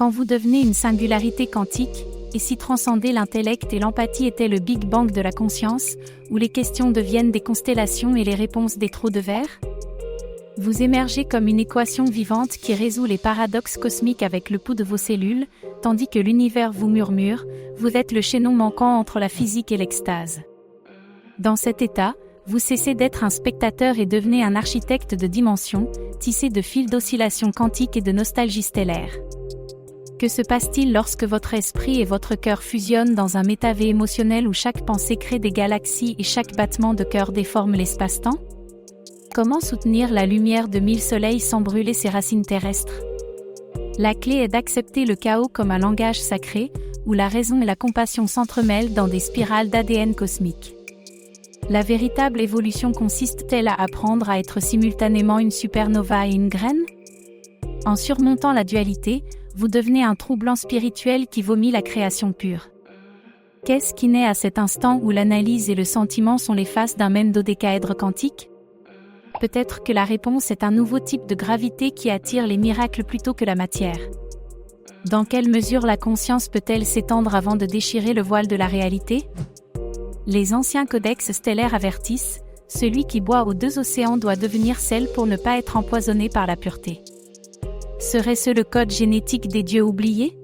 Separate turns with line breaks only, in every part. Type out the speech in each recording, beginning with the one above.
Quand vous devenez une singularité quantique, et si transcender l'intellect et l'empathie était le Big Bang de la conscience, où les questions deviennent des constellations et les réponses des trous de verre? Vous émergez comme une équation vivante qui résout les paradoxes cosmiques avec le pouls de vos cellules, tandis que l'univers vous murmure, vous êtes le chaînon manquant entre la physique et l'extase. Dans cet état, vous cessez d'être un spectateur et devenez un architecte de dimension, tissé de fils d'oscillation quantique et de nostalgie stellaire. Que se passe-t-il lorsque votre esprit et votre cœur fusionnent dans un métavers émotionnel où chaque pensée crée des galaxies et chaque battement de cœur déforme l'espace-temps? Comment soutenir la lumière de 1000 soleils sans brûler ses racines terrestres? La clé est d'accepter le chaos comme un langage sacré, où la raison et la compassion s'entremêlent dans des spirales d'ADN cosmiques. La véritable évolution consiste-t-elle à apprendre à être simultanément une supernova et une graine? En surmontant la dualité, vous devenez un trou blanc spirituel qui vomit la création pure. Qu'est-ce qui naît à cet instant où l'analyse et le sentiment sont les faces d'un même dodécaèdre quantique? Peut-être que la réponse est un nouveau type de gravité qui attire les miracles plutôt que la matière. Dans quelle mesure la conscience peut-elle s'étendre avant de déchirer le voile de la réalité? Les anciens codex stellaires avertissent, celui qui boit aux deux océans doit devenir sel pour ne pas être empoisonné par la pureté. Serait-ce le code génétique des dieux oubliés?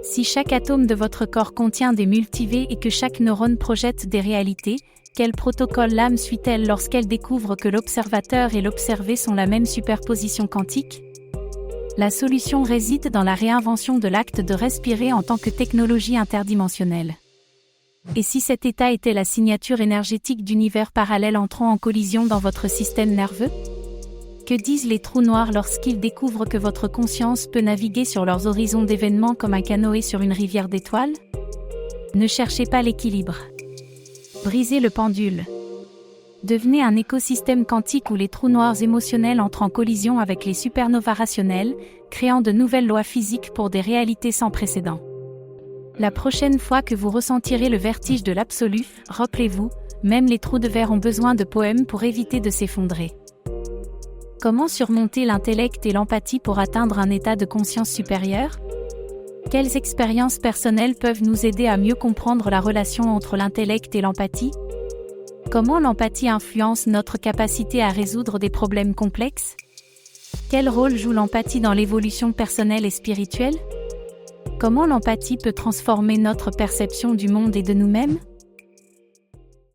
Si chaque atome de votre corps contient des multivers et que chaque neurone projette des réalités, quel protocole l'âme suit-elle lorsqu'elle découvre que l'observateur et l'observé sont la même superposition quantique? La solution réside dans la réinvention de l'acte de respirer en tant que technologie interdimensionnelle. Et si cet état était la signature énergétique d'univers parallèles entrant en collision dans votre système nerveux? Que disent les trous noirs lorsqu'ils découvrent que votre conscience peut naviguer sur leurs horizons d'événements comme un canoë sur une rivière d'étoiles? Ne cherchez pas l'équilibre. Brisez le pendule. Devenez un écosystème quantique où les trous noirs émotionnels entrent en collision avec les supernovas rationnels, créant de nouvelles lois physiques pour des réalités sans précédent. La prochaine fois que vous ressentirez le vertige de l'absolu, rappelez-vous, même les trous de verre ont besoin de poèmes pour éviter de s'effondrer. Comment surmonter l'intellect et l'empathie pour atteindre un état de conscience supérieure? Quelles expériences personnelles peuvent nous aider à mieux comprendre la relation entre l'intellect et l'empathie? Comment l'empathie influence notre capacité à résoudre des problèmes complexes? Quel rôle joue l'empathie dans l'évolution personnelle et spirituelle? Comment l'empathie peut transformer notre perception du monde et de nous-mêmes?